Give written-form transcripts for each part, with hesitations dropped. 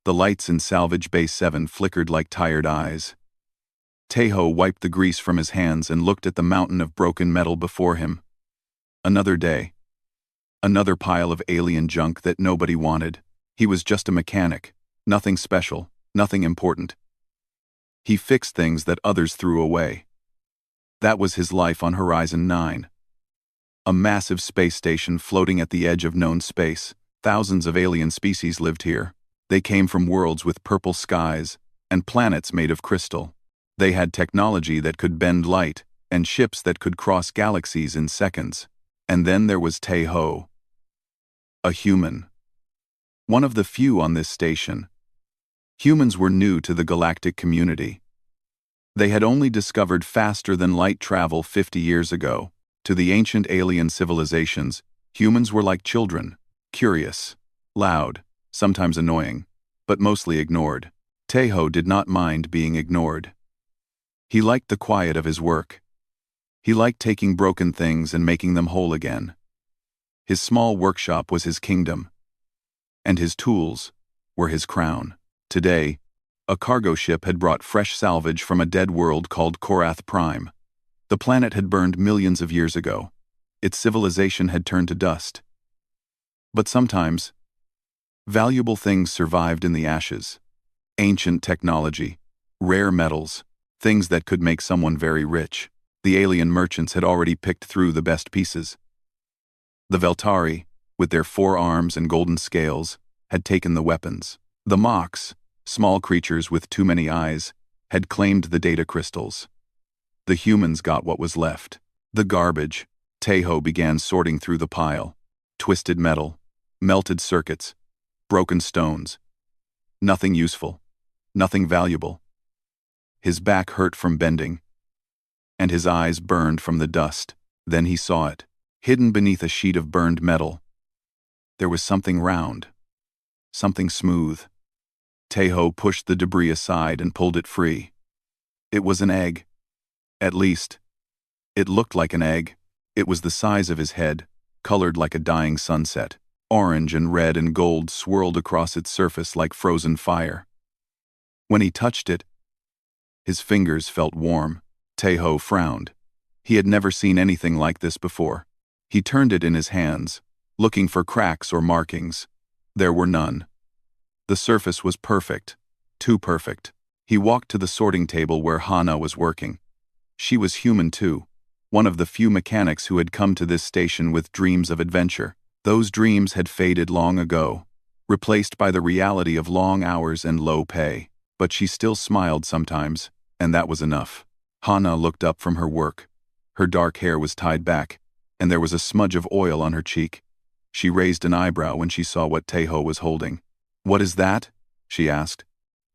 The lights in Salvage Bay 7 flickered like tired eyes. Tejo wiped the grease from his hands and looked at the mountain of broken metal before him. Another day. Another pile of alien junk that nobody wanted. He was just a mechanic. Nothing special, nothing important. He fixed things that others threw away. That was his life on Horizon 9. A massive space station floating at the edge of known space. Thousands of alien species lived here. They came from worlds with purple skies and planets made of crystal. They had technology that could bend light and ships that could cross galaxies in seconds. And then there was Tejo. A human. One of the few on this station. Humans were new to the galactic community. They had only discovered faster-than-light travel 50 years ago. To the ancient alien civilizations, humans were like children, curious, loud, sometimes annoying, but mostly ignored. Tejo did not mind being ignored. He liked the quiet of his work. He liked taking broken things and making them whole again. His small workshop was his kingdom, and his tools were his crown. Today, a cargo ship had brought fresh salvage from a dead world called Korath Prime. The planet had burned millions of years ago. Its civilization had turned to dust. But sometimes, valuable things survived in the ashes. Ancient technology, rare metals, things that could make someone very rich. The alien merchants had already picked through the best pieces. The Veltari, with their 4 arms and golden scales, had taken the weapons. The Mox, small creatures with too many eyes, had claimed the data crystals. The humans got what was left. The garbage. Tejo began sorting through the pile. Twisted metal, melted circuits, broken stones. Nothing useful, nothing valuable. His back hurt from bending, and his eyes burned from the dust. Then he saw it, hidden beneath a sheet of burned metal. There was something round, something smooth. Tejo pushed the debris aside and pulled it free. It was an egg. At least, it looked like an egg. It was the size of his head, colored like a dying sunset. Orange and red and gold swirled across its surface like frozen fire. When he touched it, his fingers felt warm. Tejo frowned. He had never seen anything like this before. He turned it in his hands, looking for cracks or markings. There were none. The surface was perfect, too perfect. He walked to the sorting table where Hana was working. She was human too, one of the few mechanics who had come to this station with dreams of adventure. Those dreams had faded long ago, replaced by the reality of long hours and low pay. But she still smiled sometimes, and that was enough. Hana looked up from her work. Her dark hair was tied back, and there was a smudge of oil on her cheek. She raised an eyebrow when she saw what Tejo was holding. "What is that?" she asked.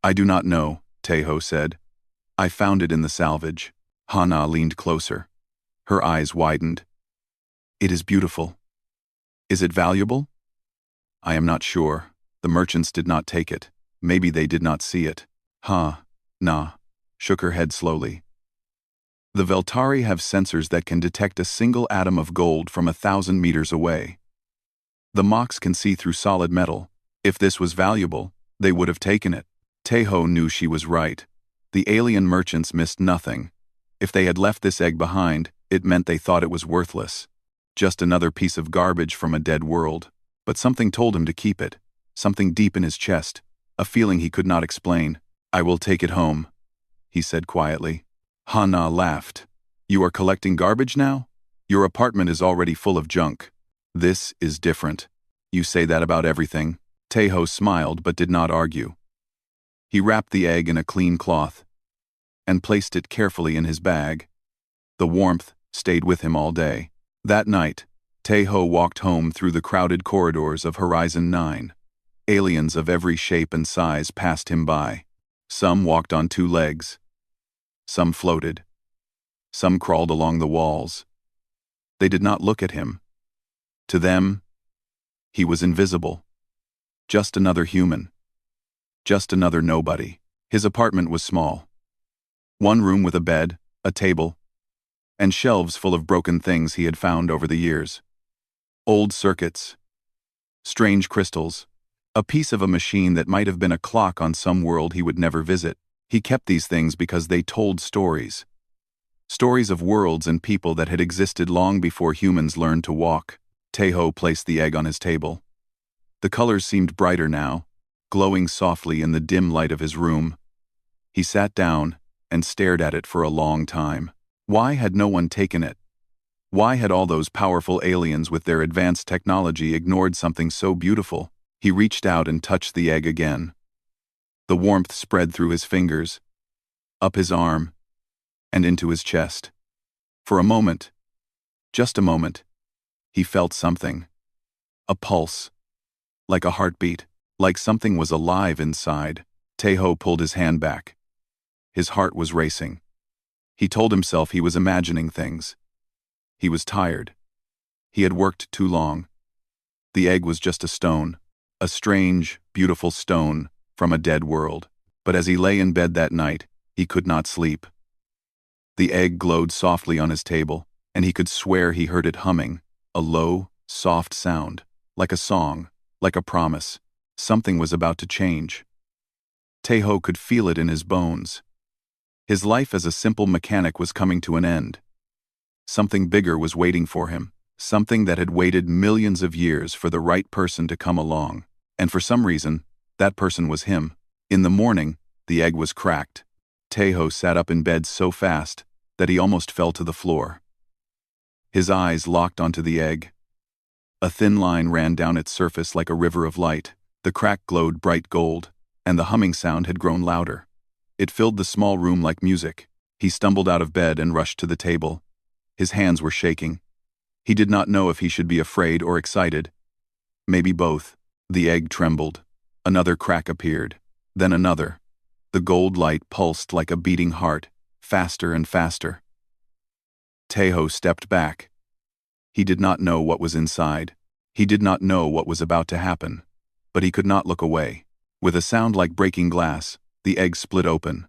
"I do not know," Tejo said. "I found it in the salvage." Hana leaned closer. Her eyes widened. "It is beautiful. Is it valuable?" "I am not sure. The merchants did not take it. Maybe they did not see it." Nah, shook her head slowly. "The Veltari have sensors that can detect a single atom of gold from 1,000 meters away. The Mox can see through solid metal. If this was valuable, they would have taken it." Tejo knew she was right. The alien merchants missed nothing. If they had left this egg behind, it meant they thought it was worthless. Just another piece of garbage from a dead world. But something told him to keep it. Something deep in his chest. A feeling he could not explain. "I will take it home," he said quietly. Hana laughed. "You are collecting garbage now? Your apartment is already full of junk. This is different. You say that about everything." Tejo smiled but did not argue. He wrapped the egg in a clean cloth and placed it carefully in his bag. The warmth stayed with him all day. That night, Tejo walked home through the crowded corridors of Horizon 9. Aliens of every shape and size passed him by. Some walked on 2 legs. Some floated. Some crawled along the walls. They did not look at him. To them, he was invisible. Just another human. Just another nobody. His apartment was small. 1 room with a bed, a table, and shelves full of broken things he had found over the years. Old circuits. Strange crystals. A piece of a machine that might have been a clock on some world he would never visit. He kept these things because they told stories. Stories of worlds and people that had existed long before humans learned to walk. Taeho placed the egg on his table. The colors seemed brighter now, glowing softly in the dim light of his room. He sat down and stared at it for a long time. Why had no one taken it? Why had all those powerful aliens with their advanced technology ignored something so beautiful? He reached out and touched the egg again. The warmth spread through his fingers, up his arm, and into his chest. For a moment, just a moment, he felt something. A pulse. Like a heartbeat. Like something was alive inside. Taeho pulled his hand back. His heart was racing. He told himself he was imagining things. He was tired. He had worked too long. The egg was just a stone. A strange, beautiful stone from a dead world. But as he lay in bed that night, he could not sleep. The egg glowed softly on his table, and he could swear he heard it humming, a low, soft sound, like a song, like a promise. Something was about to change. Taeho could feel it in his bones. His life as a simple mechanic was coming to an end. Something bigger was waiting for him, something that had waited millions of years for the right person to come along. And for some reason, that person was him. In the morning, the egg was cracked. Taeho sat up in bed so fast that he almost fell to the floor. His eyes locked onto the egg. A thin line ran down its surface like a river of light. The crack glowed bright gold, and the humming sound had grown louder. It filled the small room like music. He stumbled out of bed and rushed to the table. His hands were shaking. He did not know if he should be afraid or excited. Maybe both. The egg trembled. Another crack appeared. Then another. The gold light pulsed like a beating heart, faster and faster. Taeho stepped back. He did not know what was inside. He did not know what was about to happen. But he could not look away. With a sound like breaking glass, the egg split open.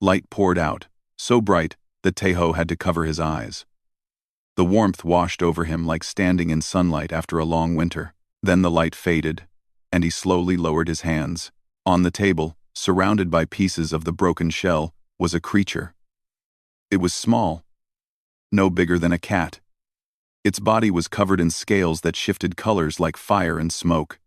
Light poured out, so bright that Taeho had to cover his eyes. The warmth washed over him like standing in sunlight after a long winter. Then the light faded, and he slowly lowered his hands. On the table, surrounded by pieces of the broken shell, was a creature. It was small, no bigger than a cat. Its body was covered in scales that shifted colors like fire and smoke.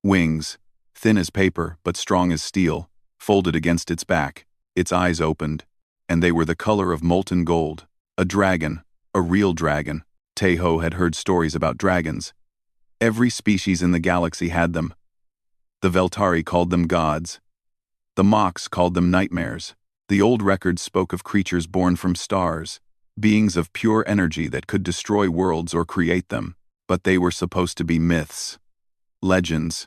Wings, thin as paper but strong as steel, folded against its back. Its eyes opened, and they were the color of molten gold. A dragon, a real dragon. Taeho had heard stories about dragons. Every species in the galaxy had them. The Veltari called them gods. The Mox called them nightmares. The old records spoke of creatures born from stars, beings of pure energy that could destroy worlds or create them, but they were supposed to be myths, legends,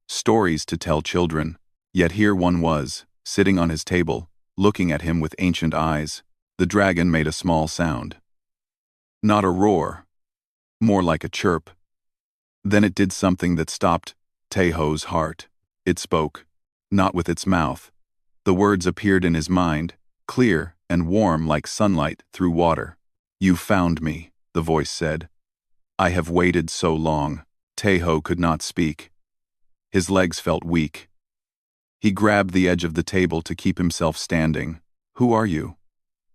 stories to tell children. Yet here one was, sitting on his table, looking at him with ancient eyes. The dragon made a small sound. Not a roar, more like a chirp. Then it did something that stopped Taeho's heart. It spoke, not with its mouth. The words appeared in his mind, clear and warm like sunlight through water. "You found me," the voice said. "I have waited so long." Taeho could not speak. His legs felt weak. He grabbed the edge of the table to keep himself standing. "Who are you?"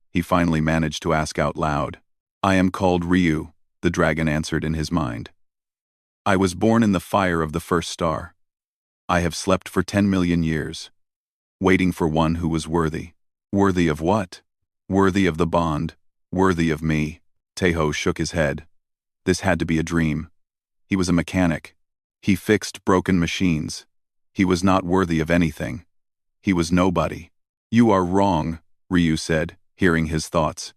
he finally managed to ask out loud. "I am called Ryu," the dragon answered in his mind. "I was born in the fire of the first star. I have slept for 10 million years, waiting for one who was worthy." "Worthy of what?" "Worthy of the bond, worthy of me." Taeho shook his head. This had to be a dream. He was a mechanic. He fixed broken machines. He was not worthy of anything. He was nobody. "You are wrong," Ryu said, hearing his thoughts.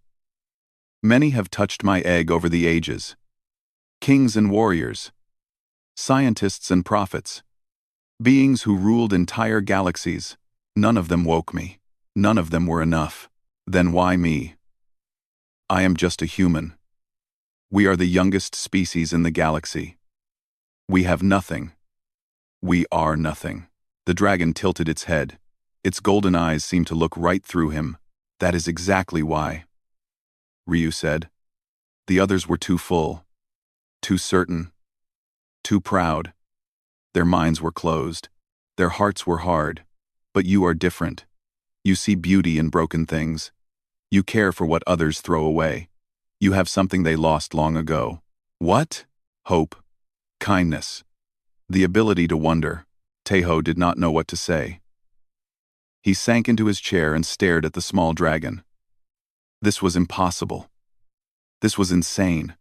"Many have touched my egg over the ages. Kings and warriors, scientists and prophets, beings who ruled entire galaxies. None of them woke me. None of them were enough. Then why me? I am just a human. We are the youngest species in the galaxy. We have nothing. We are nothing." The dragon tilted its head. Its golden eyes seemed to look right through him. "That is exactly why," Ryu said. "The others were too full, too certain, too proud. Their minds were closed. Their hearts were hard. But you are different. You see beauty in broken things. You care for what others throw away. You have something they lost long ago. What? Hope. Kindness. The ability to wonder. Taeho did not know what to say. He sank into his chair and stared at the small dragon. This was impossible. This was insane.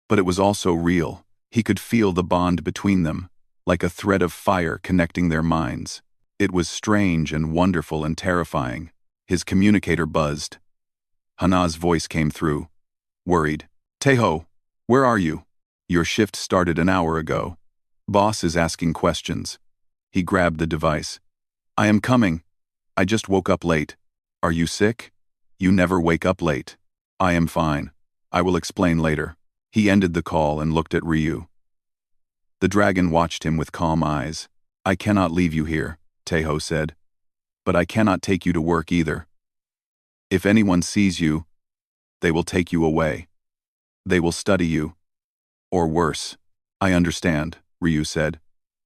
But it was also real. He could feel the bond between them, like a thread of fire connecting their minds. It was strange and wonderful and terrifying. His communicator buzzed. Hana's voice came through, worried. Taeho, where are you? Your shift started an hour ago. Boss is asking questions. He grabbed the device. I am coming. I just woke up late. Are you sick? You never wake up late. I am fine. I will explain later. He ended the call and looked at Ryu. The dragon watched him with calm eyes. I cannot leave you here, Taeho said. But I cannot take you to work either. If anyone sees you, they will take you away. They will study you. Or worse. I understand, Ryu said.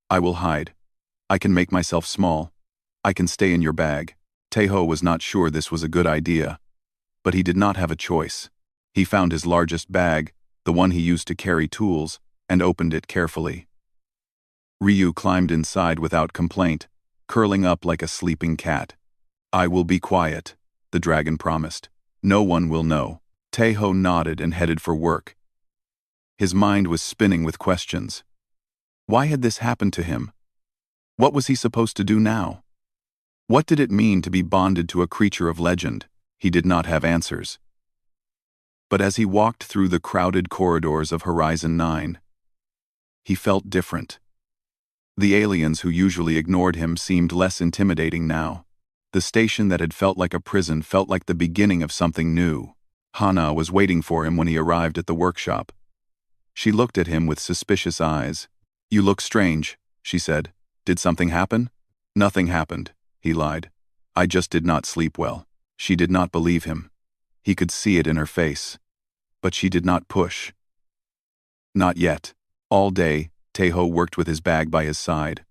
I will hide. I can make myself small. I can stay in your bag. Taeho was not sure this was a good idea. But he did not have a choice. He found his largest bag, the one he used to carry tools, and opened it carefully. Ryu climbed inside without complaint, curling up like a sleeping cat. I will be quiet, the dragon promised. No one will know. Taeho nodded and headed for work. His mind was spinning with questions. Why had this happened to him? What was he supposed to do now? What did it mean to be bonded to a creature of legend? He did not have answers. But as he walked through the crowded corridors of Horizon 9, he felt different. The aliens who usually ignored him seemed less intimidating now. The station that had felt like a prison felt like the beginning of something new. Hana was waiting for him when he arrived at the workshop. She looked at him with suspicious eyes. You look strange, she said. Did something happen? Nothing happened, he lied. I just did not sleep well. She did not believe him. He could see it in her face. But she did not push. Not yet. All day, Taeho worked with his bag by his side.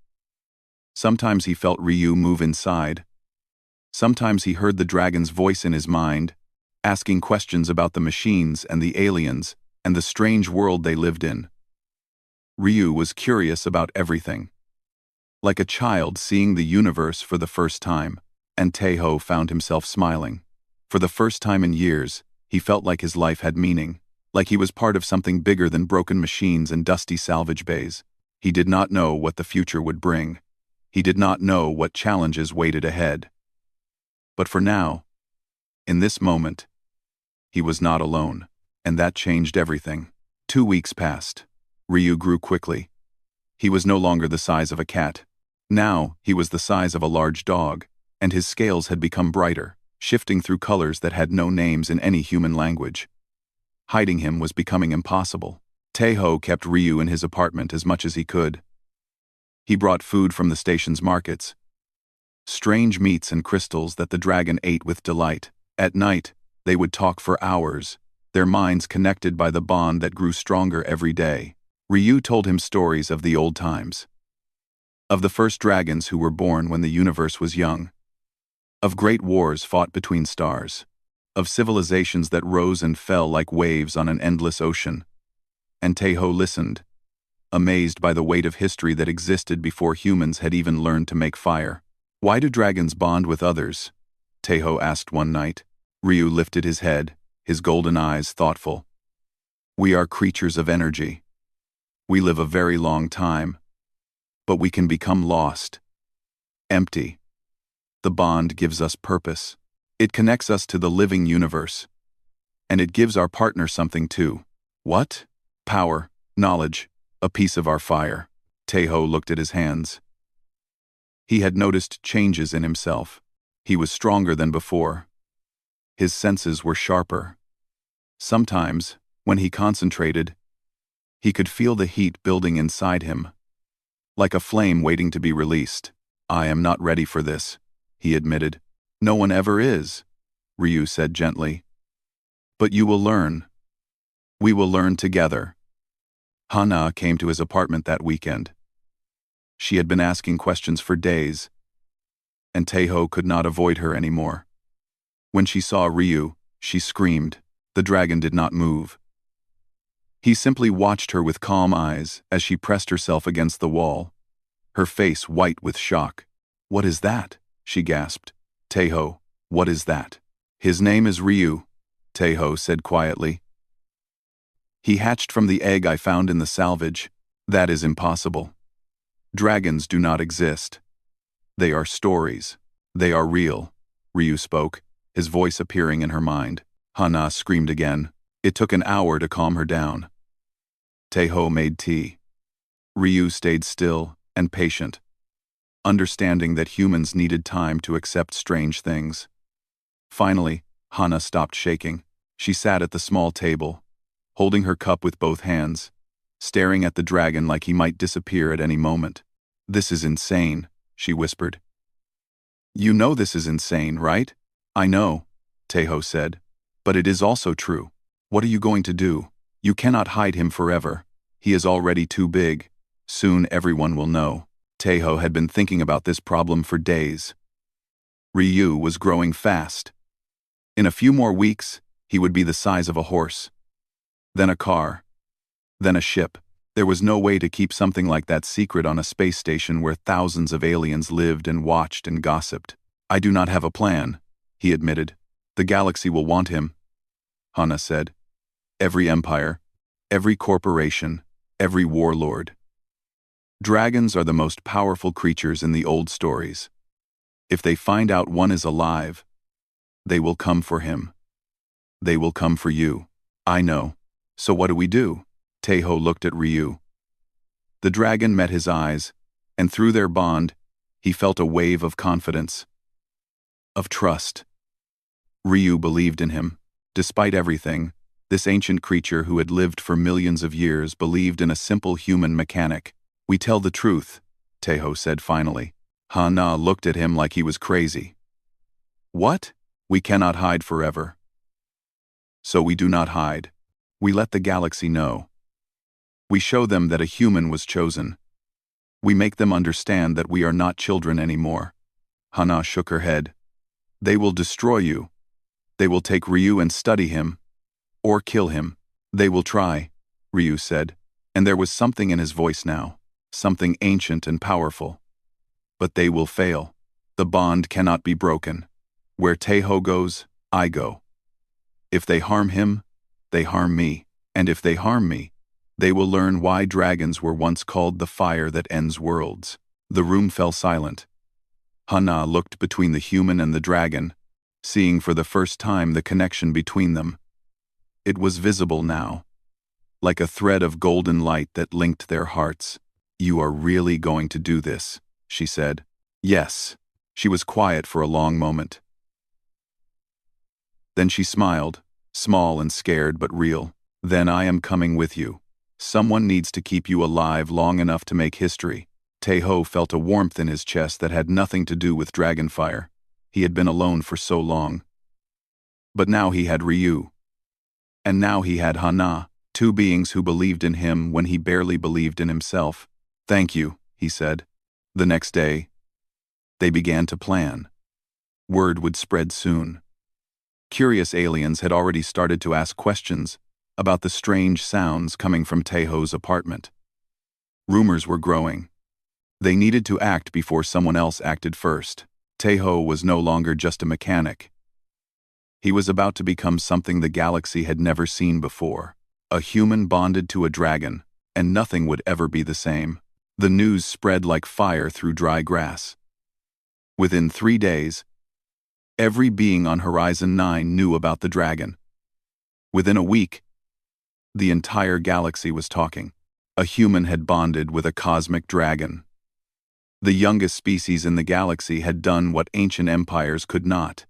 Sometimes he felt Ryu move inside. Sometimes he heard the dragon's voice in his mind, asking questions about the machines and the aliens and the strange world they lived in. Ryu was curious about everything. Like a child seeing the universe for the first time, and Taeho found himself smiling. For the first time in years, he felt like his life had meaning, like he was part of something bigger than broken machines and dusty salvage bays. He did not know what the future would bring. He did not know what challenges waited ahead. But for now, in this moment, he was not alone, and that changed everything. 2 weeks passed. Ryu grew quickly. He was no longer the size of a cat. Now, he was the size of a large dog, and his scales had become brighter, shifting through colors that had no names in any human language. Hiding him was becoming impossible. Taeho kept Ryu in his apartment as much as he could. He brought food from the station's markets. Strange meats and crystals that the dragon ate with delight. At night, they would talk for hours, their minds connected by the bond that grew stronger every day. Ryu told him stories of the old times. Of the first dragons who were born when the universe was young. Of great wars fought between stars. Of civilizations that rose and fell like waves on an endless ocean. And Taeho listened, amazed by the weight of history that existed before humans had even learned to make fire. Why do dragons bond with others? Taeho asked one night. Ryu lifted his head, his golden eyes thoughtful. We are creatures of energy. We live a very long time, but we can become lost, empty. The bond gives us purpose. It connects us to the living universe. And it gives our partner something too. What? Power, knowledge, a piece of our fire. Taeho looked at his hands. He had noticed changes in himself. He was stronger than before. His senses were sharper. Sometimes, when he concentrated, he could feel the heat building inside him, like a flame waiting to be released. I am not ready for this, he admitted. No one ever is, Ryu said gently. But you will learn. We will learn together. Hana came to his apartment that weekend. She had been asking questions for days, and Taeho could not avoid her anymore. When she saw Ryu, she screamed. The dragon did not move. He simply watched her with calm eyes as she pressed herself against the wall, her face white with shock. "What is that?" she gasped. "Taeho, what is that?" "His name is Ryu," Taeho said quietly. "He hatched from the egg I found in the salvage. That is impossible. Dragons do not exist. They are stories. They are real," Ryu spoke, his voice appearing in her mind. Hana screamed again. It took an hour to calm her down. Taeho made tea. Ryu stayed still and patient, understanding that humans needed time to accept strange things. Finally, Hana stopped shaking. She sat at the small table, holding her cup with both hands, staring at the dragon like he might disappear at any moment. "This is insane," she whispered. "You know this is insane, right?" "I know," Taeho said. "But it is also true. What are you going to do? You cannot hide him forever. He is already too big. Soon everyone will know." Taeho had been thinking about this problem for days. Ryu was growing fast. In a few more weeks, he would be the size of a horse. Then a car. Then a ship. There was no way to keep something like that secret on a space station where thousands of aliens lived and watched and gossiped. "I do not have a plan," he admitted. "The galaxy will want him," Hana said. "Every empire, every corporation, every warlord. Dragons are the most powerful creatures in the old stories. If they find out one is alive, they will come for him. They will come for you." "I know. So what do we do?" Taeho looked at Ryu. The dragon met his eyes, and through their bond, he felt a wave of confidence, of trust. Ryu believed in him. Despite everything, this ancient creature who had lived for millions of years believed in a simple human mechanic. "We tell the truth," Taeho said finally. Hana looked at him like he was crazy. "What? We cannot hide forever." "So we do not hide. We let the galaxy know. We show them that a human was chosen. We make them understand that we are not children anymore." Hana shook her head. "They will destroy you. They will take Ryu and study him, or kill him. They will try," Ryu said, and there was something in his voice now, something ancient and powerful. "But they will fail. The bond cannot be broken. Where Taeho goes, I go. If they harm him, they harm me, and if they harm me, they will learn why dragons were once called the fire that ends worlds." The room fell silent. Hana looked between the human and the dragon, seeing for the first time the connection between them. It was visible now, like a thread of golden light that linked their hearts. "You are really going to do this," she said. "Yes." She was quiet for a long moment. Then she smiled, small and scared but real. "Then I am coming with you. Someone needs to keep you alive long enough to make history." Taeho felt a warmth in his chest that had nothing to do with dragonfire. He had been alone for so long. But now he had Ryu. And now he had Hana, two beings who believed in him when he barely believed in himself. "Thank you," he said. The next day, they began to plan. Word would spread soon. Curious aliens had already started to ask questions about the strange sounds coming from Taeho's apartment. Rumors were growing. They needed to act before someone else acted first. Taeho was no longer just a mechanic. He was about to become something the galaxy had never seen before. A human bonded to a dragon, and nothing would ever be the same. The news spread like fire through dry grass. Within 3 days, every being on Horizon 9 knew about the dragon. Within a week, the entire galaxy was talking. A human had bonded with a cosmic dragon. The youngest species in the galaxy had done what ancient empires could not.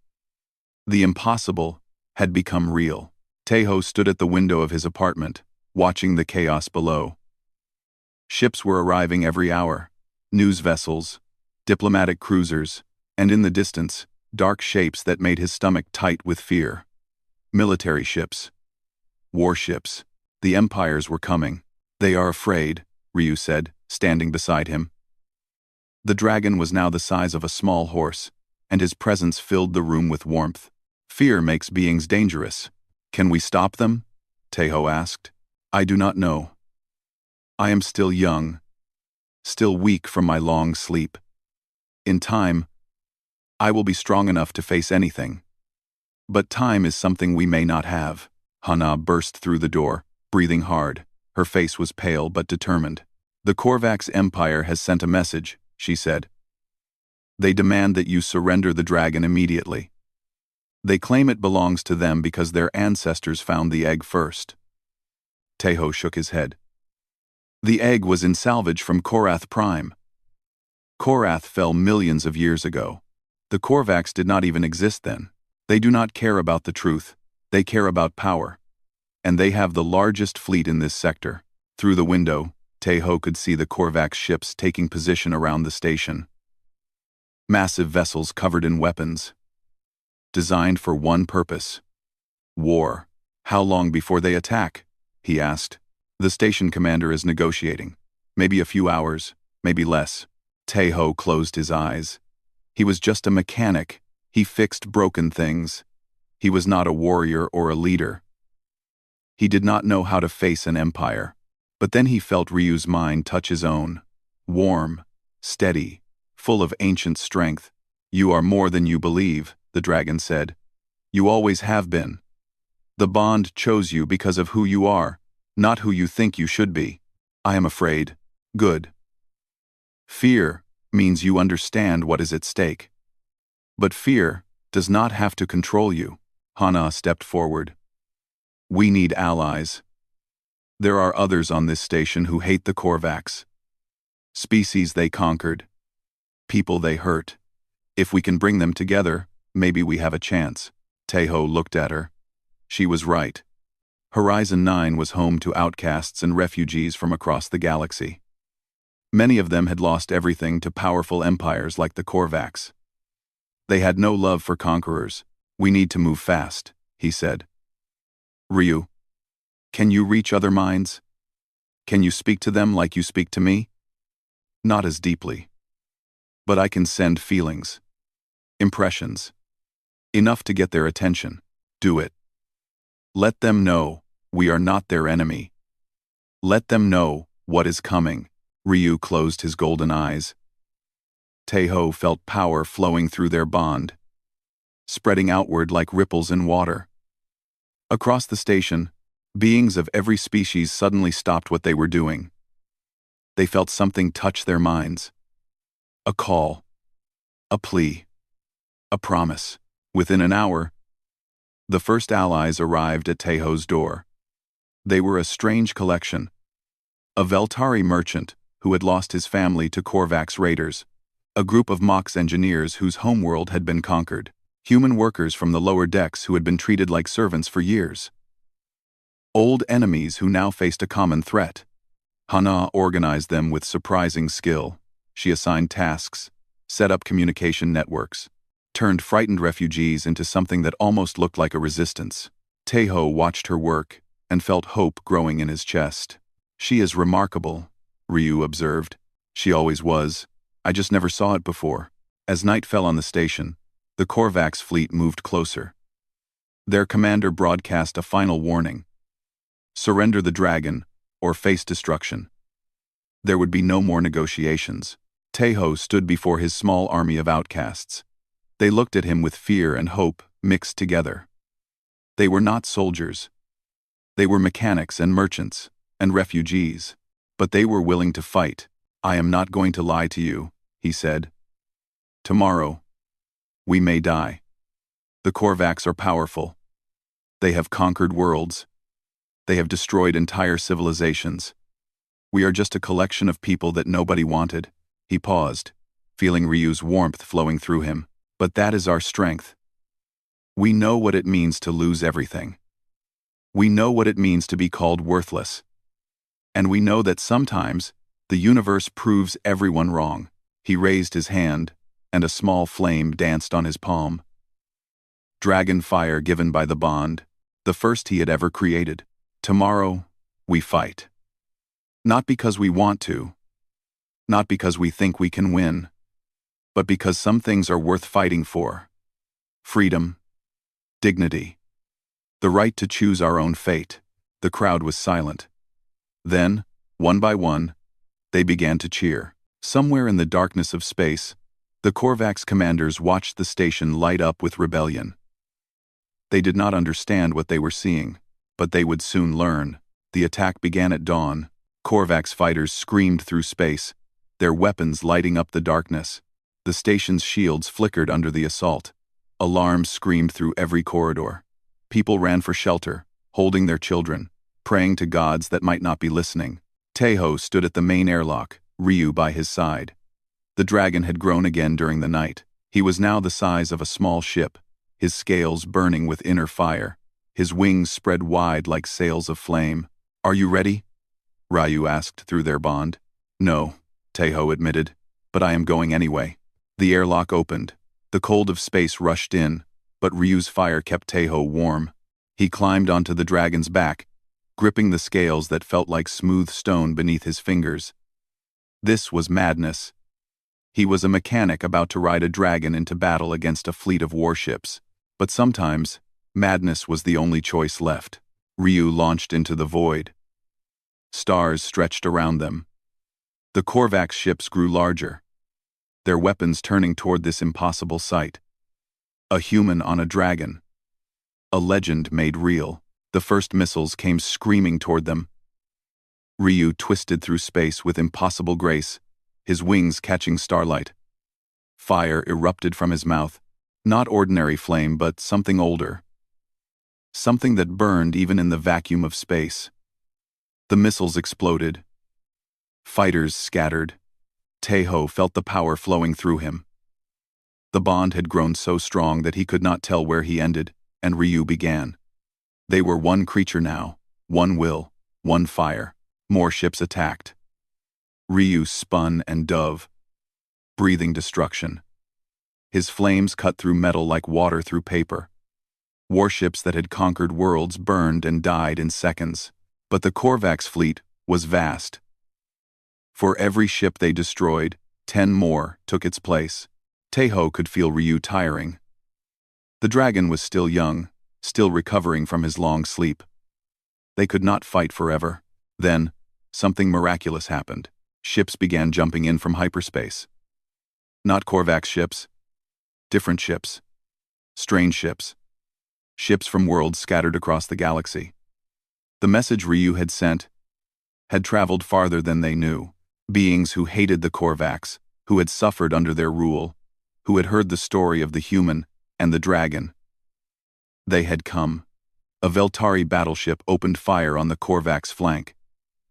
The impossible had become real. Taeho stood at the window of his apartment, watching the chaos below. Ships were arriving every hour, news vessels, diplomatic cruisers, and in the distance, dark shapes that made his stomach tight with fear. Military ships. Warships. The empires were coming. "They are afraid," Ryu said, standing beside him. The dragon was now the size of a small horse, and his presence filled the room with warmth. Fear makes beings dangerous. Can we stop them? Taeho asked. I do not know. I am still young, still weak from my long sleep. In time, I will be strong enough to face anything. But time is something we may not have. Hana burst through the door, breathing hard. Her face was pale but determined. The Korvax Empire has sent a message, she said. They demand that you surrender the dragon immediately. They claim it belongs to them because their ancestors found the egg first. Taeho shook his head. The egg was in salvage from Korath Prime. Korath fell millions of years ago. The Korvax did not even exist then. They do not care about the truth. They care about power. And they have the largest fleet in this sector. Through the window, Taeho could see the Korvax ships taking position around the station. Massive vessels covered in weapons. Designed for one purpose. War. How long before they attack? He asked. The station commander is negotiating. Maybe a few hours, maybe less. Taeho closed his eyes. He was just a mechanic. He fixed broken things. He was not a warrior or a leader. He did not know how to face an empire. But then he felt Ryu's mind touch his own. Warm, steady, full of ancient strength. You are more than you believe, the dragon said. You always have been. The bond chose you because of who you are, not who you think you should be. I am afraid. Good. Fear means you understand what is at stake. But fear does not have to control you. Hana stepped forward. We need allies. There are others on this station who hate the Korvax. Species they conquered. People they hurt. If we can bring them together, maybe we have a chance. Taeho looked at her. She was right. Horizon 9 was home to outcasts and refugees from across the galaxy. Many of them had lost everything to powerful empires like the Korvax. They had no love for conquerors. We need to move fast, he said. Ryu, can you reach other minds? Can you speak to them like you speak to me? Not as deeply. But I can send feelings. Impressions. Enough to get their attention. Do it. Let them know we are not their enemy. Let them know what is coming. Ryu closed his golden eyes. Taeho felt power flowing through their bond, spreading outward like ripples in water. Across the station, beings of every species suddenly stopped what they were doing. They felt something touch their minds. A call. A plea. A promise. Within an hour, the first allies arrived at Taeho's door. They were a strange collection. A Veltari merchant who had lost his family to Korvax raiders. A group of Mox engineers whose homeworld had been conquered. Human workers from the lower decks who had been treated like servants for years. Old enemies who now faced a common threat. Hana organized them with surprising skill. She assigned tasks, set up communication networks, turned frightened refugees into something that almost looked like a resistance. Taeho watched her work and felt hope growing in his chest. She is remarkable, Ryu observed. She always was. I just never saw it before. As night fell on the station, the Korvax fleet moved closer. Their commander broadcast a final warning. Surrender the dragon, or face destruction. There would be no more negotiations. Taeho stood before his small army of outcasts. They looked at him with fear and hope mixed together. They were not soldiers. They were mechanics and merchants, and refugees. But they were willing to fight. I am not going to lie to you, he said. Tomorrow, we may die. The Korvax are powerful. They have conquered worlds. They have destroyed entire civilizations. We are just a collection of people that nobody wanted. He paused, feeling Ryu's warmth flowing through him. But that is our strength. We know what it means to lose everything. We know what it means to be called worthless. And we know that sometimes the universe proves everyone wrong. He raised his hand, and a small flame danced on his palm. Dragon fire given by the bond, the first he had ever created. Tomorrow, we fight. Not because we want to. Not because we think we can win. but because some things are worth fighting for. Freedom, dignity, the right to choose our own fate. The crowd was silent. Then, one by one, they began to cheer. Somewhere in the darkness of space, the Korvax commanders watched the station light up with rebellion. They did not understand what they were seeing, but they would soon learn. The attack began at dawn. Korvax fighters screamed through space, their weapons lighting up the darkness. The station's shields flickered under the assault. Alarms screamed through every corridor. People ran for shelter, holding their children, praying to gods that might not be listening. Taeho stood at the main airlock, Ryu by his side. The dragon had grown again during the night. He was now the size of a small ship, his scales burning with inner fire, his wings spread wide like sails of flame. "Are you ready?" Ryu asked through their bond. "No," Taeho admitted, "but I am going anyway." The airlock opened. The cold of space rushed in, but Ryu's fire kept Taeho warm. He climbed onto the dragon's back, gripping the scales that felt like smooth stone beneath his fingers. This was madness. He was a mechanic about to ride a dragon into battle against a fleet of warships. But sometimes, madness was the only choice left. Ryu launched into the void. Stars stretched around them. The Korvax ships grew larger, their weapons turning toward this impossible sight. A human on a dragon. A legend made real. The first missiles came screaming toward them. Ryu twisted through space with impossible grace, his wings catching starlight. Fire erupted from his mouth, not ordinary flame but something older. Something that burned even in the vacuum of space. The missiles exploded. Fighters scattered. Taeho felt the power flowing through him. The bond had grown so strong that he could not tell where he ended, and Ryu began. They were one creature now, one will, one fire. More ships attacked. Ryu spun and dove, breathing destruction. His flames cut through metal like water through paper. Warships that had conquered worlds burned and died in seconds. But the Korvax fleet was vast. For every ship they destroyed, 10 more took its place. Taeho could feel Ryu tiring. The dragon was still young, still recovering from his long sleep. They could not fight forever. Then, something miraculous happened. Ships began jumping in from hyperspace. Not Korvax ships. Different ships. Strange ships. Ships from worlds scattered across the galaxy. The message Ryu had sent had traveled farther than they knew. Beings who hated the Korvax, who had suffered under their rule, who had heard the story of the human and the dragon. They had come. A Veltari battleship opened fire on the Korvax flank.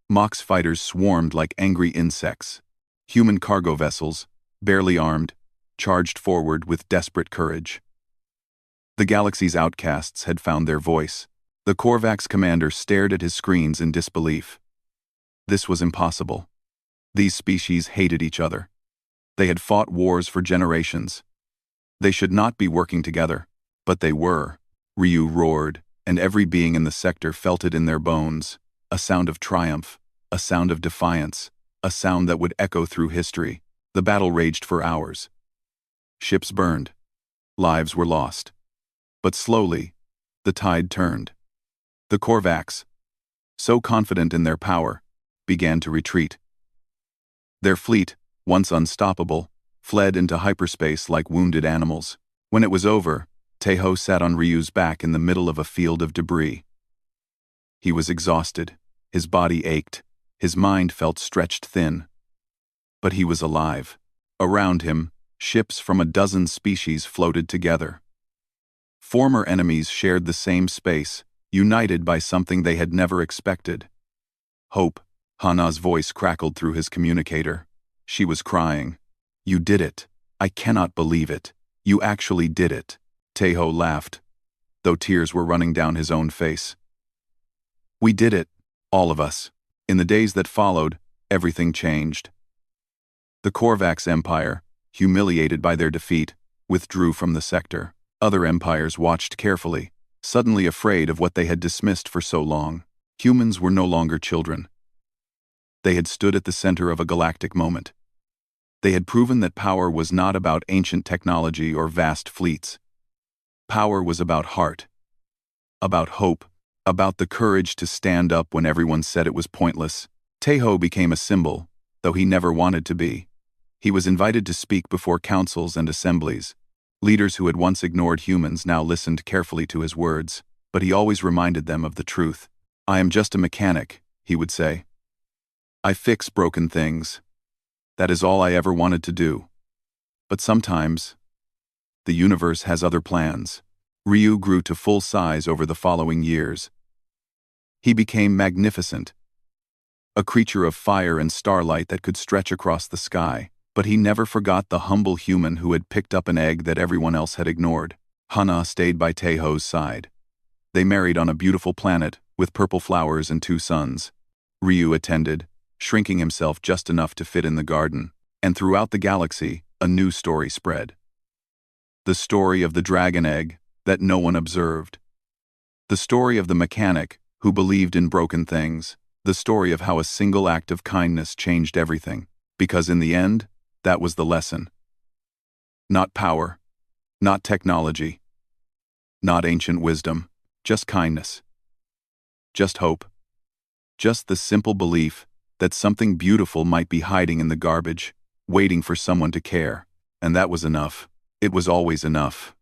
Mox fighters swarmed like angry insects. Human cargo vessels, barely armed, charged forward with desperate courage. The galaxy's outcasts had found their voice. The Korvax commander stared at his screens in disbelief. This was impossible. These species hated each other. They had fought wars for generations. They should not be working together, but they were. Ryu roared, and every being in the sector felt it in their bones. A sound of triumph, a sound of defiance, a sound that would echo through history. The battle raged for hours. Ships burned. Lives were lost. But slowly, the tide turned. The Korvax, so confident in their power, began to retreat. Their fleet, once unstoppable, fled into hyperspace like wounded animals. When it was over, Taeho sat on Ryu's back in the middle of a field of debris. He was exhausted, his body ached, his mind felt stretched thin. But he was alive. Around him, ships from a dozen species floated together. Former enemies shared the same space, united by something they had never expected. Hope. Hana's voice crackled through his communicator. She was crying. "You did it. I cannot believe it. You actually did it." Taeho laughed, though tears were running down his own face. "We did it, all of us." In the days that followed, everything changed. The Korvax Empire, humiliated by their defeat, withdrew from the sector. Other empires watched carefully, suddenly afraid of what they had dismissed for so long. Humans were no longer children. They had stood at the center of a galactic moment. They had proven that power was not about ancient technology or vast fleets. Power was about heart, about hope, about the courage to stand up when everyone said it was pointless. Tejo became a symbol, though he never wanted to be. He was invited to speak before councils and assemblies. Leaders who had once ignored humans now listened carefully to his words, but he always reminded them of the truth. "I am just a mechanic," he would say. "I fix broken things. That is all I ever wanted to do. But sometimes, the universe has other plans." Ryu grew to full size over the following years. He became magnificent, a creature of fire and starlight that could stretch across the sky, but he never forgot the humble human who had picked up an egg that everyone else had ignored. Hana stayed by Tejo's side. They married on a beautiful planet, with purple flowers and 2 sons. Ryu attended, shrinking himself just enough to fit in the garden, and throughout the galaxy, a new story spread. The story of the dragon egg that no one observed. The story of the mechanic who believed in broken things. The story of how a single act of kindness changed everything. Because in the end, that was the lesson. Not power, not technology, not ancient wisdom, just kindness. Just hope. Just the simple belief that something beautiful might be hiding in the garbage, waiting for someone to care. And that was enough. It was always enough.